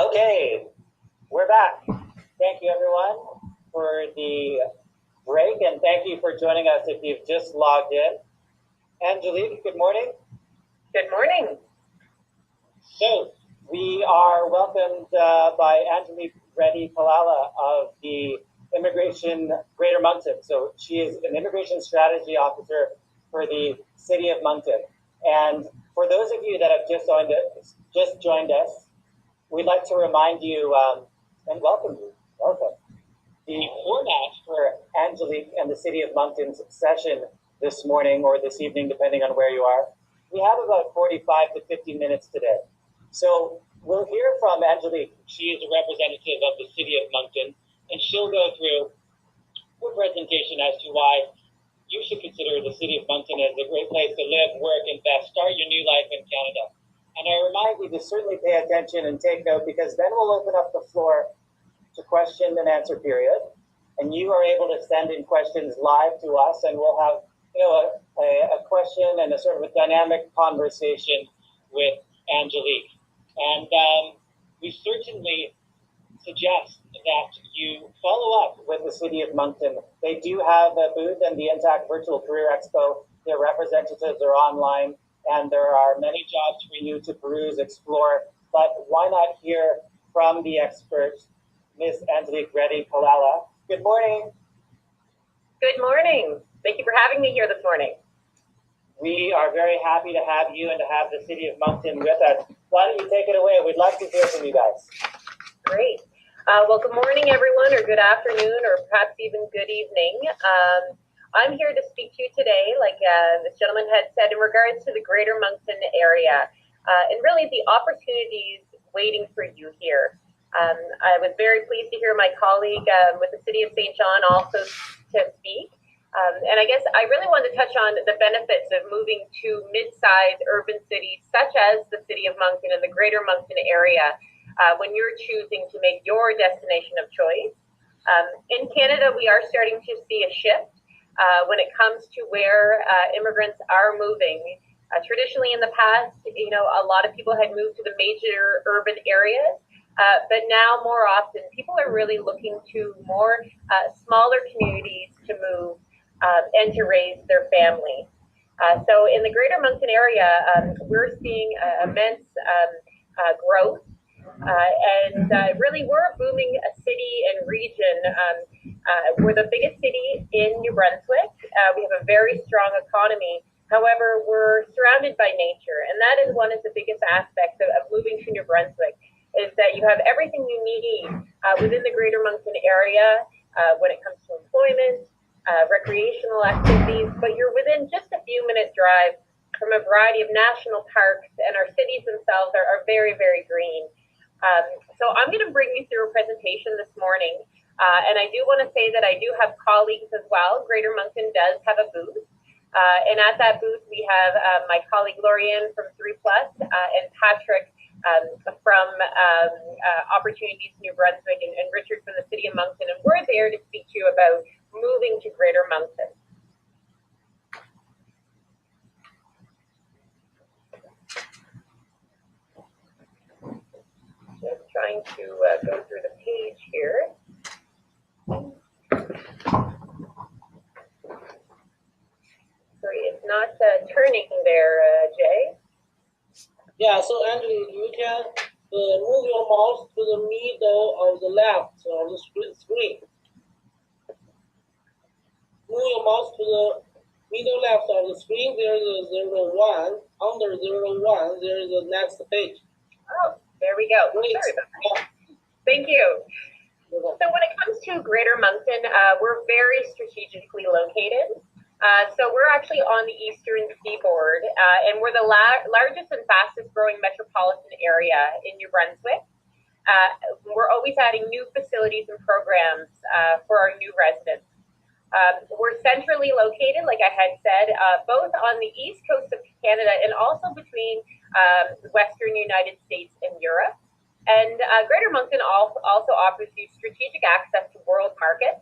Okay, we're back. Thank you everyone for the break, and thank you for joining us if you've just logged in. Angelique, good morning. Good morning. So, we are welcomed by Angelique Reddy-Kalala of the Immigration Greater Moncton. So she is an Immigration Strategy Officer for the City of Moncton. And for those of you that have just joined us, we'd like to remind you and welcome you. Welcome. The format for Angelique and the City of Moncton's session this morning or this evening, depending on where you are, we have about 45 to 50 minutes today. So we'll hear from Angelique. She is a representative of the City of Moncton, and she'll go through her presentation as to why you should consider the City of Moncton as a great place to live, work, invest, start your new life in Canada. And I remind you to certainly pay attention and take note, because then we'll open up the floor to question and answer period. And you are able to send in questions live to us, and we'll have a question and a sort of a dynamic conversation with Angelique. And we certainly suggest that you follow up with the City of Moncton. They do have a booth in the In-TAC Virtual Career Expo. Their representatives are online, and there are many jobs for you to peruse, explore. But why not hear from the expert, Ms. Angelique Reddy-Kalala? Good morning. Good morning. Thank you for having me here this morning. We are very happy to have you and to have the City of Moncton with us. Why don't you take it away? We'd love to hear from you guys. Great. Well, good morning, everyone, or good afternoon, or perhaps even good evening. I'm here to speak to you today, like this gentleman had said, in regards to the Greater Moncton area, and really the opportunities waiting for you here. I was very pleased to hear my colleague with the City of St. John also to speak. And I guess I really want to touch on the benefits of moving to mid-sized urban cities such as the City of Moncton and the Greater Moncton area when you're choosing to make your destination of choice. In Canada, we are starting to see a shift when it comes to where immigrants are moving. Traditionally in the past, a lot of people had moved to the major urban areas. But now more often, people are really looking to more smaller communities to move and to raise their family. So in the Greater Moncton area, we're seeing immense growth. And really, we're a booming city and region. We're the biggest city in New Brunswick. We have a very strong economy. However, we're surrounded by nature, and that is one of the biggest aspects of moving to New Brunswick, is that you have everything you need within the Greater Moncton area when it comes to employment, recreational activities, but you're within just a few minute drive from a variety of national parks, and our cities themselves are very, very green. So I'm going to bring you through a presentation this morning, and I do want to say that I do have colleagues as well. Greater Moncton does have a booth, and at that booth we have my colleague Lorianne from 3 Plus and Patrick from Opportunities New Brunswick and Richard from the City of Moncton, and we're there to speak to you about moving to Greater Moncton. Just trying to go through the page here. Sorry, it's not turning there, Jay. Yeah, so Andrew, you can move your mouse to the middle of the left of the screen. Move your mouse to the middle left of the screen. There is a 01. Under 01, there is the next page. Oh, there we go. Great. Sorry about that. Thank you. So when it comes to Greater Moncton, we're very strategically located. So we're actually on the eastern seaboard, and we're the largest and fastest growing metropolitan area in New Brunswick. We're always adding new facilities and programs for our new residents. We're centrally located, like I had said, both on the east coast of Canada and also between Western United States and Europe. And Greater Moncton also offers you strategic access to world markets.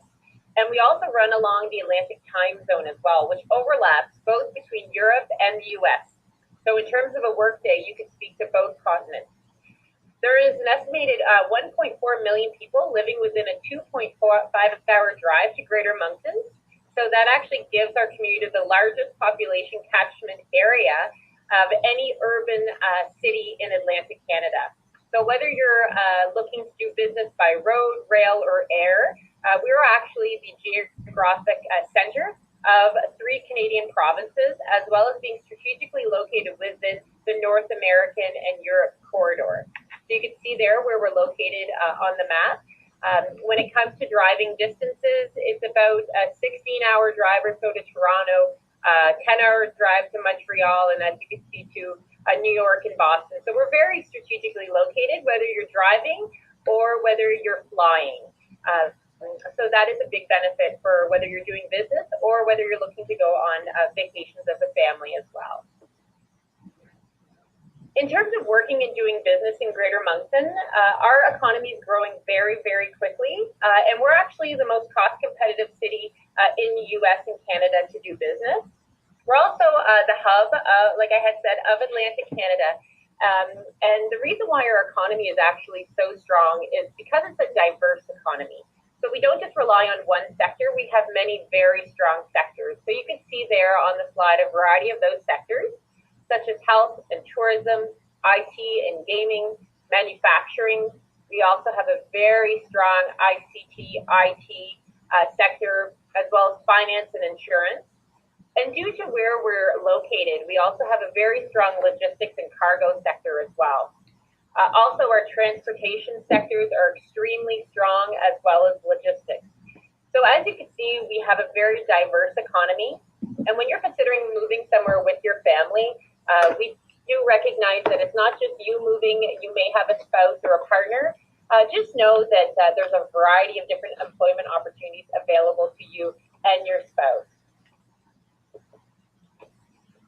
And we also run along the Atlantic time zone as well, which overlaps both between Europe and the US. So in terms of a workday, you can speak to both continents. There is an estimated 1.4 million people living within a 2.5-hour drive to Greater Moncton. So that actually gives our community the largest population catchment area of any urban city in Atlantic Canada. So whether you're looking to do business by road, rail, or air, we're actually the geographic center of 3 Canadian provinces, as well as being strategically located within the North American and Europe corridor. So you can see there where we're located on the map. When it comes to driving distances, it's about a 16-hour drive or so to Toronto, 10-hour drive to Montreal, and as you can see to New York and Boston. So we're very strategically located, whether you're driving or whether you're flying. So that is a big benefit for whether you're doing business or whether you're looking to go on vacations as a family as well. In terms of working and doing business in Greater Moncton, our economy is growing very, very quickly, and we're actually the most cost-competitive city in the U.S. and Canada to do business. We're also the hub, like I had said, of Atlantic Canada, and the reason why our economy is actually so strong is because it's a diverse economy. So we don't just rely on one sector, we have many very strong sectors. So you can see there on the slide a variety of those sectors, such as health and tourism, IT and gaming, manufacturing. We also have a very strong ICT, IT sector, as well as finance and insurance. And due to where we're located, we also have a very strong logistics and cargo sector as well. Also, our transportation sectors are extremely strong, as well as logistics. So as you can see, we have a very diverse economy. And when you're considering moving somewhere with your family, we do recognize that it's not just you moving, you may have a spouse or a partner. Just know that there's a variety of different employment opportunities available to you and your spouse.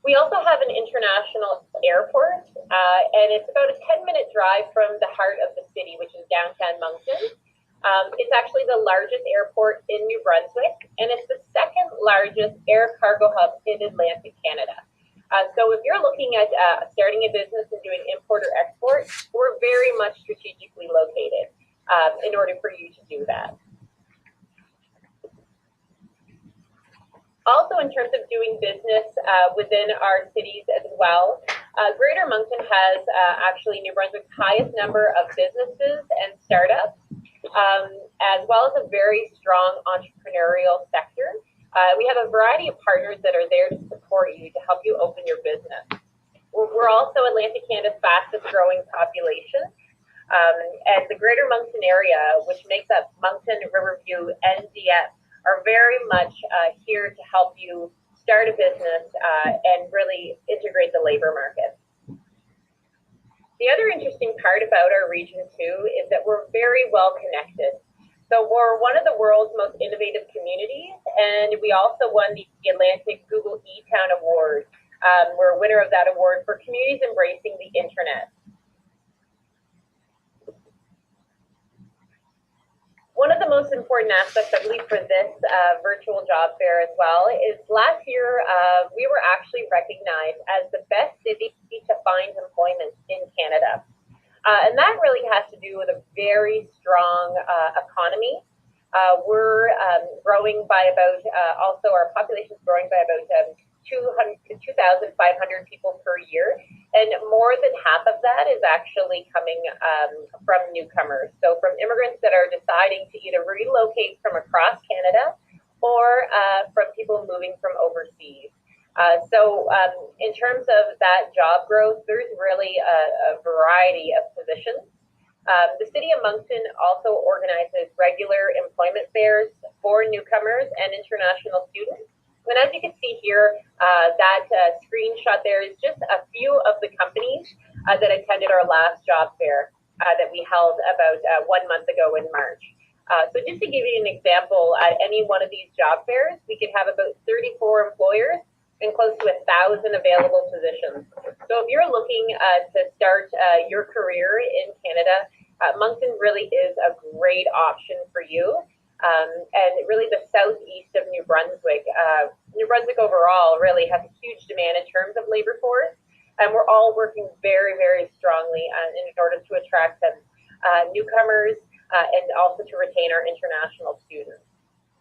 We also have an international airport, and it's about a 10-minute drive from the heart of the city, which is downtown Moncton. It's actually the largest airport in New Brunswick, and it's the second largest air cargo hub in Atlantic Canada. So if you're looking at starting a business and doing import or export, we're very much strategically located in order for you to do that. Also, in terms of doing business within our cities as well, Greater Moncton has actually New Brunswick's highest number of businesses and startups, as well as a very strong entrepreneurial sector. We have a variety of partners that are there to support you, to help you open your business. We're also Atlantic Canada's fastest growing population. And the Greater Moncton area, which makes up Moncton, Riverview, and Dieppe, are very much here to help you start a business and really integrate the labor market. The other interesting part about our region too is that we're very well connected. So we're one of the world's most innovative communities, and we also won the Atlantic Google eTown Award. We're a winner of that award for communities embracing the internet. One of the most important aspects, I believe, for this virtual job fair as well is last year we were actually recognized as the best city to find employment in Canada. And that really has to do with a very strong economy. We're growing by about, also our population is growing by about 2,500 people per year. And more than half of that is actually coming from newcomers. So from immigrants that are deciding to either relocate from across Canada or from people moving from overseas. So in terms of that job growth, there's really a variety of positions. The City of Moncton also organizes regular employment fairs for newcomers and international students. And as you can see here, that screenshot there is just a few of the companies that attended our last job fair that we held about 1 month ago in March. So just to give you an example, at any one of these job fairs, we could have about 34 employers and close to 1,000 available positions. So if you're looking to start your career in Canada, Moncton really is a great option for you. And really the southeast of New Brunswick. New Brunswick overall really has a huge demand in terms of labor force, and we're all working very, very strongly in order to attract them newcomers and also to retain our international students.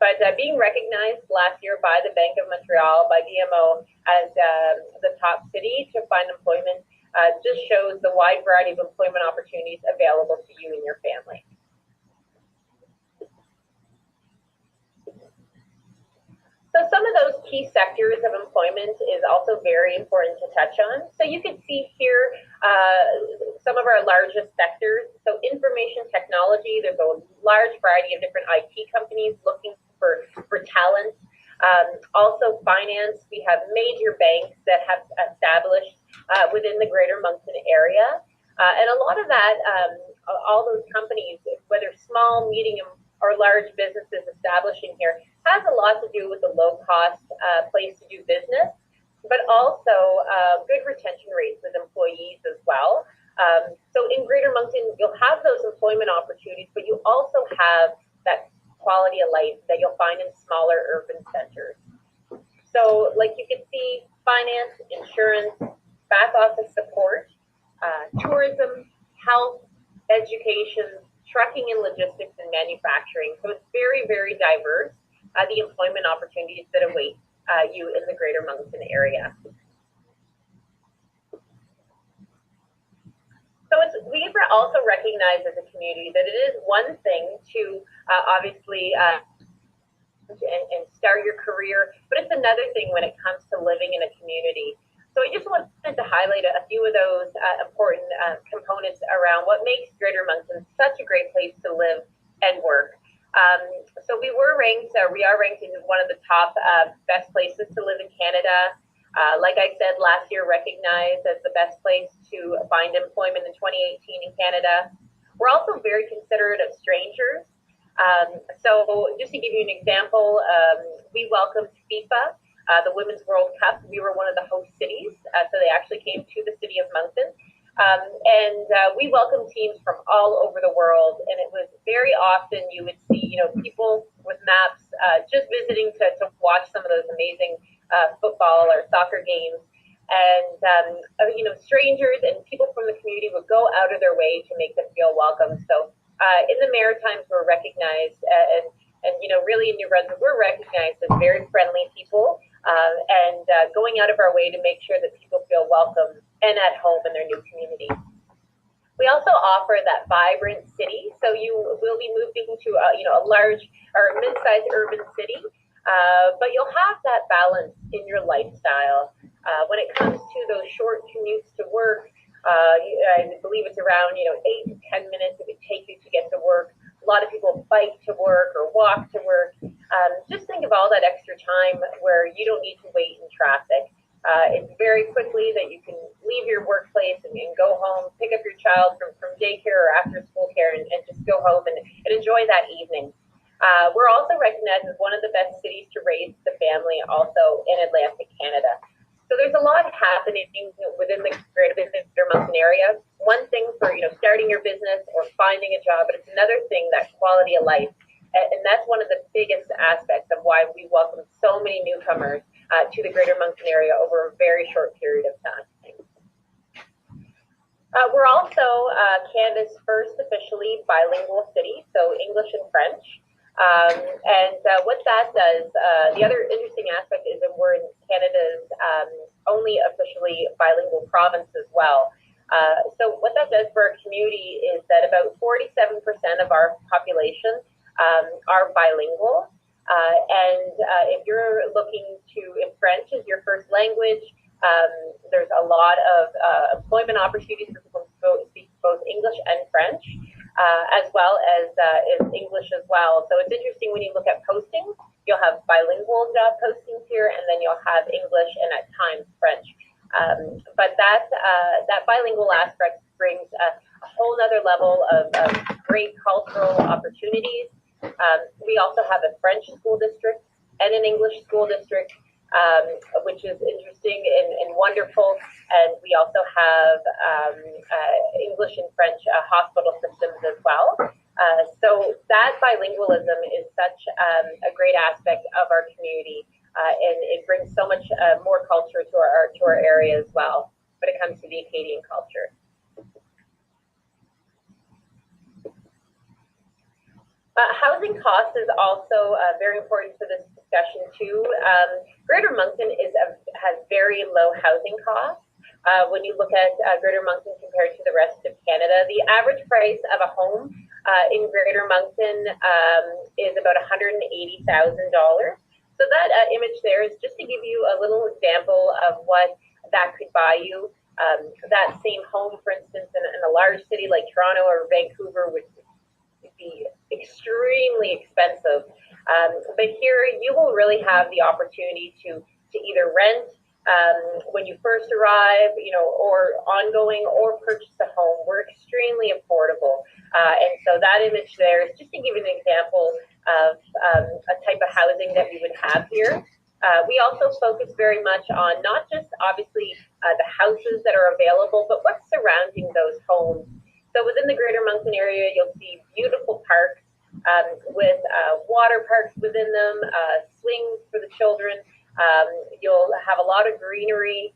But being recognized last year by the Bank of Montreal, by BMO, as the top city to find employment just shows the wide variety of employment opportunities available to you and your family. So some of those key sectors of employment is also very important to touch on. So you can see here some of our largest sectors. So information technology, there's a large variety of different IT companies looking for talent. Also finance, we have major banks that have established within the Greater Moncton area. And a lot of that, all those companies, whether small, medium, or large businesses establishing here, has a lot to do with the low-cost place to do business, but also good retention rates with employees as well. So in Greater Moncton, you'll have those employment opportunities, but you also have that quality of life that you'll find in smaller urban centers. So like you can see, finance, insurance, back office support, tourism, health, education, trucking and logistics, and manufacturing. So it's very, very diverse, the employment opportunities that await you in the Greater Moncton area. So we've also recognized as a community that it is one thing to obviously and start your career, but it's another thing when it comes to living in a community. So I just wanted to highlight a few of those important components around what makes Greater Moncton such a great place to live and work. So we are ranked in one of the top best places to live in Canada. Like I said, last year recognized as the best place to find employment in 2018 in Canada. We're also very considerate of strangers. So just to give you an example, we welcomed FIFA, the Women's World Cup. We were one of the host cities, so they actually came to the city of Moncton. And we welcomed teams from all over the world, and it was very often you would see, people with maps just visiting to watch some of those amazing football or soccer games. And, strangers and people from the community would go out of their way to make them feel welcome. So in the Maritimes, we're recognized, and really in New Brunswick, we're recognized as very friendly people, and going out of our way to make sure that people feel welcome and at home in their new community. We also offer that vibrant city. So you will be moving to a large or mid-sized urban city, but you'll have that balance in your lifestyle. When it comes to those short commutes to work, I believe it's around 8 to 10 minutes it would take you to get to work. A lot of people bike to work or walk to work. Just think of all that extra time where you don't need to wait in traffic. It's very quickly that you can leave your workplace and go home, pick up your child from daycare or after school care, and just go home and enjoy that evening. We're also recognized as one of the best cities to raise the family also in Atlantic Canada. So there's a lot happening within the Greater Moncton area. One thing for starting your business or finding a job, but it's another thing, that quality of life. And that's one of the biggest aspects of why we welcome so many newcomers to the Greater Moncton area over a very short period of time. We're also Canada's first officially bilingual city, so English and French. What that does, the other interesting aspect is that we're in Canada's only officially bilingual province as well. So what that does for our community is that about 47% of our population are bilingual. If you're looking to, if French is your first language, there's a lot of employment opportunities for people who speak both English and French, as well as English as well. So it's interesting when you look at postings, you'll have bilingual job postings here, and then you'll have English and at times French. But that bilingual aspect brings a whole other level of great cultural opportunities. We also have a French school district and an English school district, which is interesting and wonderful. And we also have English and French hospital systems as well. So that bilingualism is such a great aspect of our community, and it brings so much more culture to our area as well. when it comes to the Acadian culture. Housing costs is also very important for this discussion too. Greater Moncton has very low housing costs. When you look at Greater Moncton compared to the rest of Canada, the average price of a home in Greater Moncton is about $180,000. So that image there is just to give you a little example of what that could buy you. That same home, for instance, in a large city like Toronto or Vancouver would be extremely expensive. But here you will really have the opportunity to either rent when you first arrive, or ongoing, or purchase a home. We're extremely affordable. And so that image there is just to give you an example of a type of housing that we would have here. We also focus very much on not just obviously the houses that are available, but what's surrounding those homes. So within the Greater Moncton area, you'll see beautiful parks with water parks within them, swings for the children. You'll have a lot of greenery.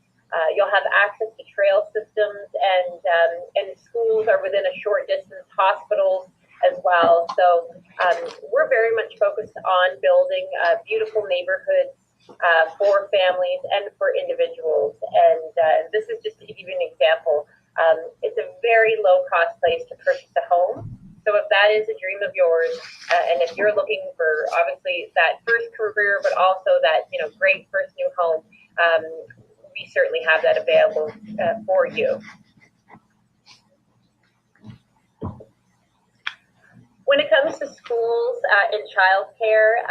You'll have access to trail systems, and schools are within a short distance, hospitals as well. So we're very much focused on building beautiful neighborhoods for families and for individuals. And this is just to give you an example. It's a very low-cost place to purchase a home. So if that is a dream of yours, and if you're looking for obviously that first career, but also that great first new home, we certainly have that available for you. When it comes to schools and childcare,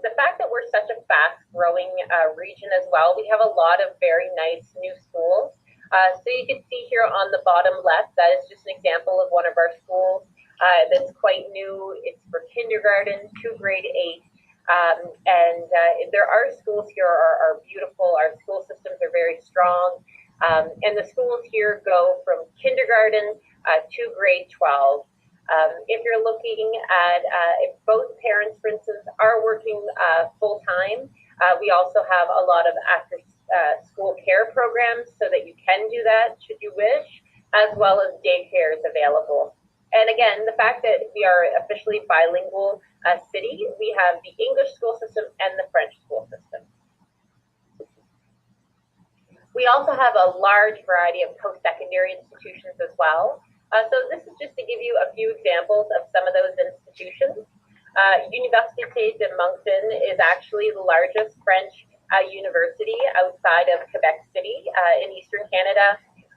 the fact that we're such a fast-growing region as well, we have a lot of very nice new schools. So you can see here on the bottom left, that is just an example of one of our schools that's quite new. It's for kindergarten to grade 8. And there are schools here are beautiful. Our school systems are very strong. And the schools here go from kindergarten to grade 12. If you're looking at if both parents, for instance, are working full-time, we also have a lot of after school care programs so that you can do that should you wish, as well as daycare is available. And again, the fact that we are officially bilingual city, we have the English school system and the French school system. We also have a large variety of post-secondary institutions as well. So this is just to give you a few examples of some of those institutions. Université de Moncton is actually the largest French university outside of Quebec City in Eastern Canada.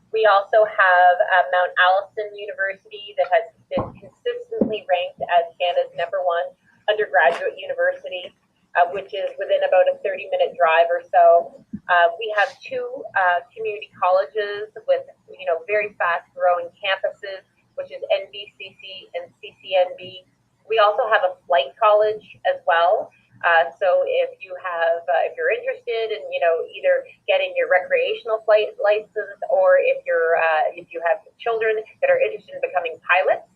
We also have Mount Allison University that has been consistently ranked as Canada's #1 undergraduate university, which is within about a 30-minute drive or so. We have 2 community colleges with very fast-growing campuses, which is NBCC and CCNB. We also have a flight college as well. So if you're interested in either getting your recreational flight license, or if you have children that are interested in becoming pilots,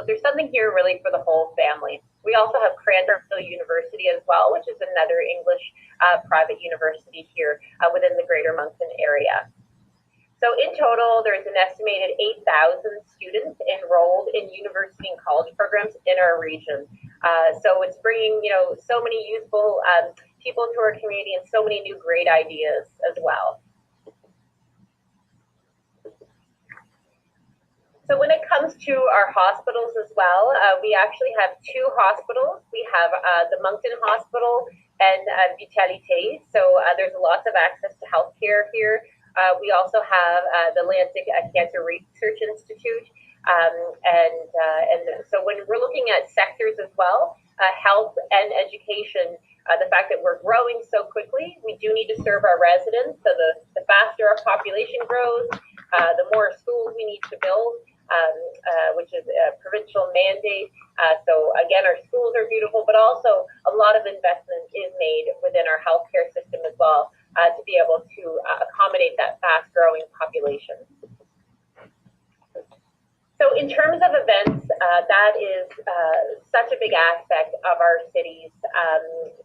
there's something here really for the whole family. We also have Cranbrook University as well, which is another English private university here within the Greater Moncton area. So in total, there's an estimated 8,000 students enrolled in university and college programs in our region. So it's bringing, so many useful people to our community and so many new great ideas as well. So when it comes to our hospitals as well, we actually have 2 hospitals. We have the Moncton Hospital and Vitalité. So there's lots of access to healthcare here. We also have the Atlantic Cancer Research Institute. And so when we're looking at sectors as well, health and education, the fact that we're growing so quickly, we do need to serve our residents. So the faster our population grows, the more schools we need to build, which is a provincial mandate. So again, our schools are beautiful, but also a lot of investment is made within our healthcare system as well to be able to accommodate that fast-growing population. So in terms of events, that is such a big aspect of our cities.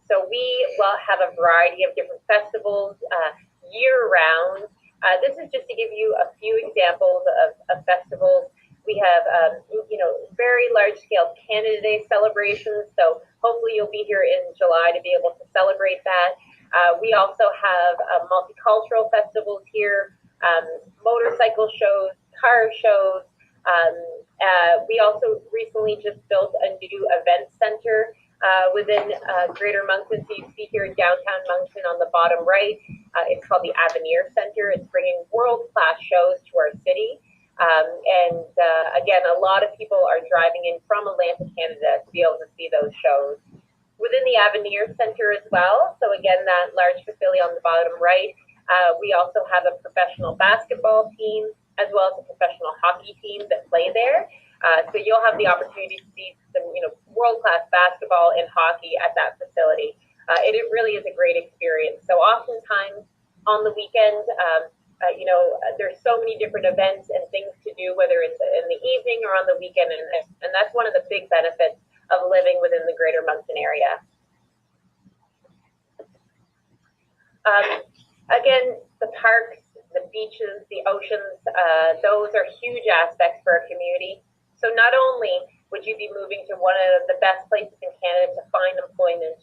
So we will have a variety of different festivals year-round. This is just to give you a few examples of festivals. We have, very large-scale Canada Day celebrations, so hopefully you'll be here in July to be able to celebrate that. We also have multicultural festivals here, motorcycle shows, car shows. We also recently just built a new event center within Greater Moncton. So you see here in downtown Moncton on the bottom right, it's called the Avenir Center. It's bringing world-class shows to our city. Again, a lot of people are driving in from Atlantic Canada to be able to see those shows. Within the Avenir Center as well, so again, that large facility on the bottom right, we also have a professional basketball team as well as a professional hockey team that play there. So you'll have the opportunity to see some, world-class basketball and hockey at that facility. It really is a great experience. So oftentimes on the weekend, there's so many different events and things to do, whether it's in the evening or on the weekend, and that's one of the big benefits of living within the Greater Moncton area. Again, the parks, the beaches, the oceans, those are huge aspects for our community. So not only would you be moving to one of the best places in Canada to find employment,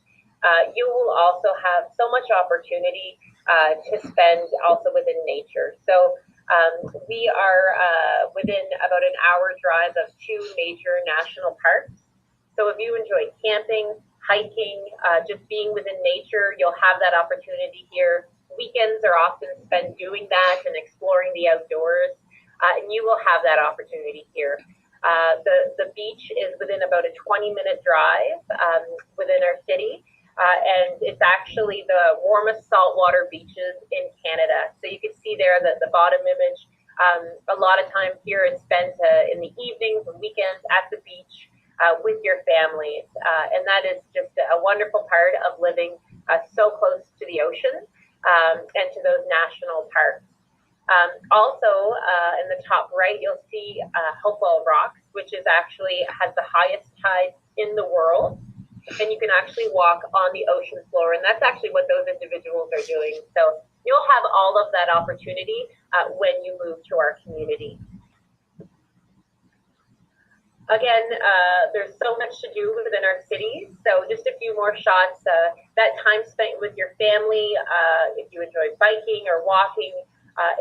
you will also have so much opportunity to spend also within nature. So we are within about an hour drive of two major national parks. So if you enjoy camping, hiking, just being within nature, you'll have that opportunity here. Weekends are often spent doing that and exploring the outdoors, and you will have that opportunity here. The beach is within about a 20-minute drive within our city, and it's actually the warmest saltwater beaches in Canada. So you can see there that the bottom image, a lot of time here is spent in the evenings and weekends at the beach with your families, and that is just a wonderful part of living so close to the ocean and to those national parks. Also, in the top right, you'll see Hopewell Rocks, which is actually has the highest tide in the world, and you can actually walk on the ocean floor, and that's actually what those individuals are doing. So you'll have all of that opportunity when you move to our community. Again, there's so much to do within our cities. So just a few more shots. That time spent with your family, if you enjoy biking or walking,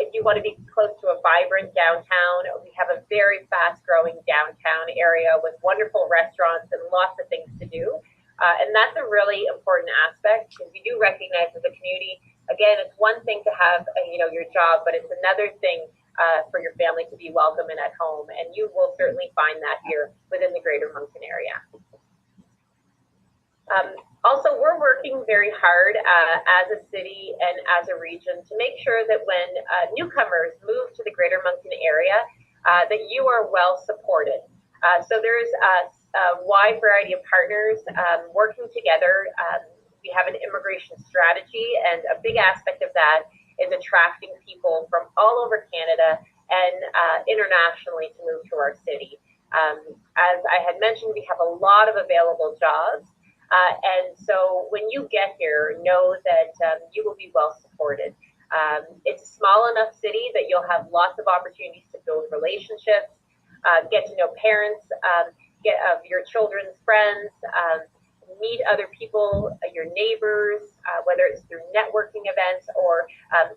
if you want to be close to a vibrant downtown, we have a very fast-growing downtown area with wonderful restaurants and lots of things to do. And that's a really important aspect because we do recognize as a community, again, it's one thing to have, your job, but it's another thing for your family to be welcome and at home, and you will certainly find that here within the Greater Moncton area. Also, we're working very hard as a city and as a region to make sure that when newcomers move to the Greater Moncton area, that you are well supported. So there's a wide variety of partners working together. We have an immigration strategy, and a big aspect of that is attracting people from all over Canada and internationally to move to our city. As I had mentioned, we have a lot of available jobs. And so when you get here, know that you will be well supported. It's a small enough city that you'll have lots of opportunities to build relationships, get to know parents, get your children's friends, meet other people, your neighbors, whether it's through networking events or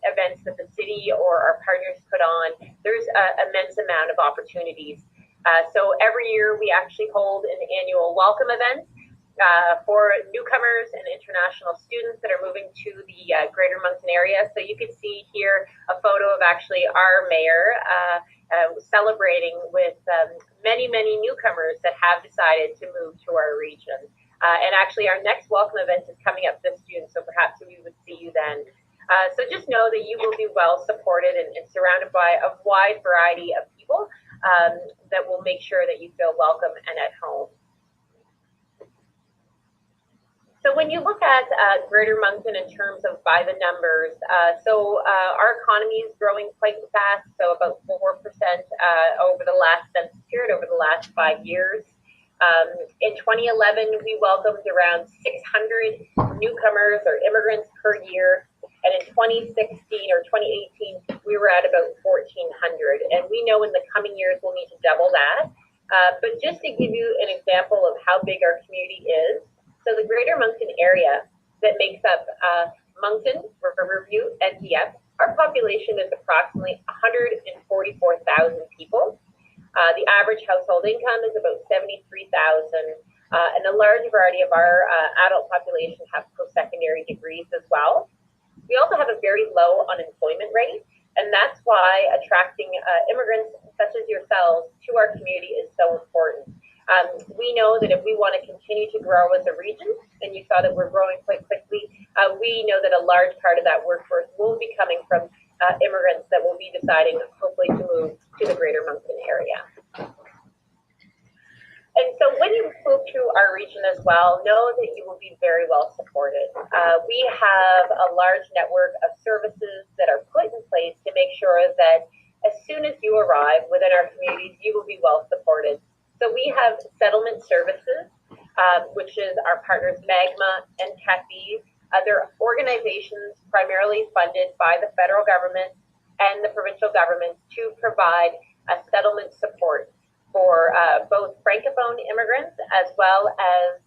events that the city or our partners put on. There's an immense amount of opportunities. So every year we actually hold an annual welcome event for newcomers and international students that are moving to the Greater Moncton area. So you can see here a photo of actually our mayor celebrating with many newcomers that have decided to move to our region. And actually our next welcome event is coming up this June, so perhaps we would see you then. So just know that you will be well supported and surrounded by a wide variety of people that will make sure that you feel welcome and at home. So when you look at Greater Moncton in terms of by the numbers, our economy is growing quite fast, so about 4% over the last census period, over the last 5 years. In 2011, we welcomed around 600 newcomers or immigrants per year. And in 2016 or 2018, we were at about 1,400. And we know in the coming years, we'll need to double that. But just to give you an example of how big our community is, so the Greater Moncton area that makes up Moncton, Riverview, and Dieppe, our population is approximately 144,000 people. The average household income is about 73,000, and a large variety of our adult population have post-secondary degrees as well. We also have a very low unemployment rate, and that's why attracting immigrants such as yourselves to our community is so important. We know that if we want to continue to grow as a region, and you saw that we're growing quite quickly, we know that a large part of that workforce will be coming from immigrants that will be deciding hopefully to move to the Greater Moncton area. And so when you move to our region as well, know that you will be very well supported. We have a large network of services that are put in place to make sure that as soon as you arrive within our communities, you will be well supported. So we have settlement services, which is our partners Magma and CAFE. They're organizations primarily funded by the federal government and the provincial government to provide settlement support for both Francophone immigrants as well as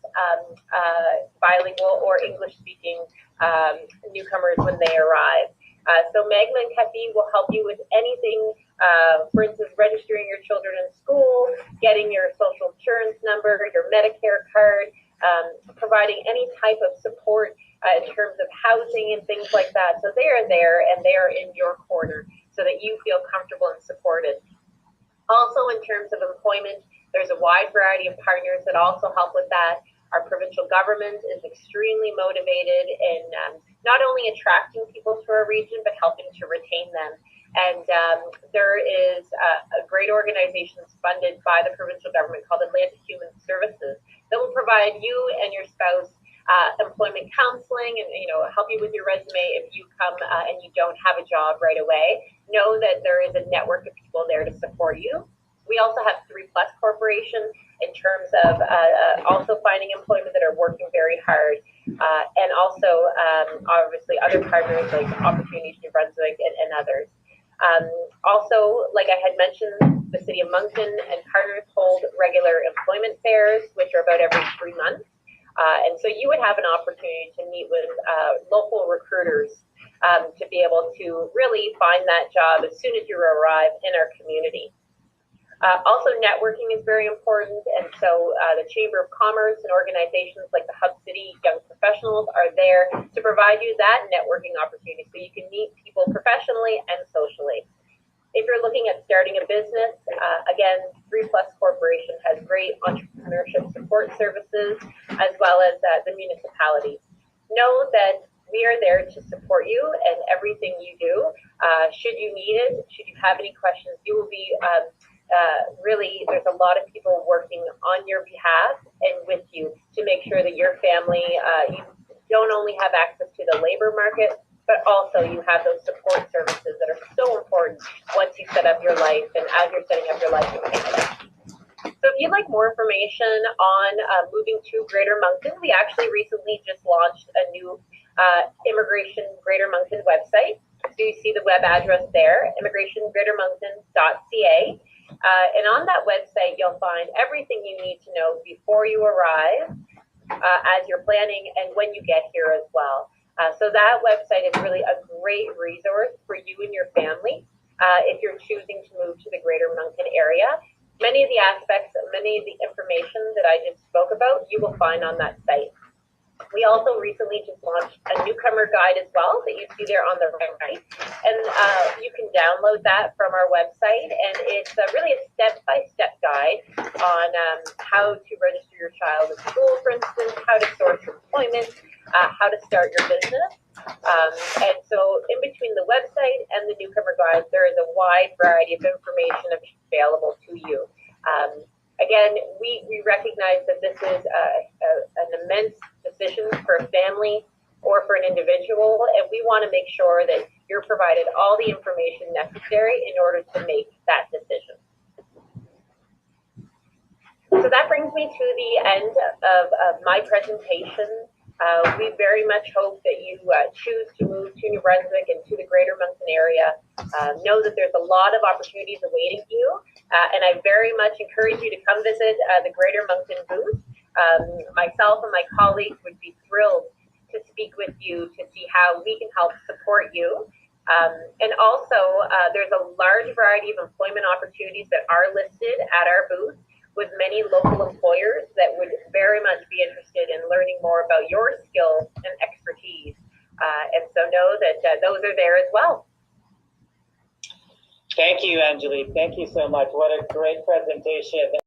bilingual or English-speaking newcomers when they arrive. So Magma and CAFE will help you with anything, for instance, registering your children in school, getting your social insurance number, your Medicare card, providing any type of support in terms of housing and things like that. So they are there and they are in your corner so that you feel comfortable and supported. Also, in terms of employment, there's a wide variety of partners that also help with that. Our provincial government is extremely motivated in not only attracting people to our region, but helping to retain them. And there is a great organization funded by the provincial government called Atlantic Human Services that will provide you and your spouse employment counseling and help you with your resume if you come and you don't have a job right away. Know that there is a network of people there to support you. We also have 3+ Corporation in terms of also finding employment that are working very hard, and also obviously other partners like Opportunities New Brunswick and others. Also, like I had mentioned, the City of Moncton and partners hold regular employment fairs, which are about every 3 months. And so you would have an opportunity to meet with local recruiters to be able to really find that job as soon as you arrive in our community. Also, networking is very important, and so the Chamber of Commerce and organizations like the Hub City Young Professionals are there to provide you that networking opportunity so you can meet people professionally and socially. If you're looking at starting a business, again, 3+ Corporation has great entrepreneurship support services, as well as the municipalities. Know that we are there to support you and everything you do. Should you need it, should you have any questions, you will be really, there's a lot of people working on your behalf and with you to make sure that your family, you don't only have access to the labor market, but also you have those support services that are so important once you set up your life and as you're setting up your life in Canada. So if you'd like more information on moving to Greater Moncton, we actually recently just launched a new Immigration Greater Moncton website. So you see the web address there, immigrationgreatermoncton.ca. And on that website, you'll find everything you need to know before you arrive, as you're planning, and when you get here as well. So that website is really a great resource for you and your family if you're choosing to move to the Greater Moncton area. Many of the aspects, many of the information that I just spoke about, you will find on that site. We also recently just launched a newcomer guide as well that you see there on the right. And you can download that from our website. And it's really a step-by-step guide on how to register your child in school, for instance, how to source employment, how to start your business. And so in between the website and the newcomer guide, there is a wide variety of information available to you. Again, we recognize that this is an immense decision for a family or for an individual, and we want to make sure that you're provided all the information necessary in order to make that decision. So that brings me to the end of my presentation. We very much hope that you choose to move to New Brunswick and to the Greater Moncton area. Know that there's a lot of opportunities awaiting you, and I very much encourage you to come visit the Greater Moncton booth. Myself and my colleagues would be thrilled to speak with you to see how we can help support you. And also, there's a large variety of employment opportunities that are listed at our booth, with many local employers that would very much be interested in learning more about your skills and expertise. And so know that those are there as well. Thank you, Angelique. Thank you so much. What a great presentation.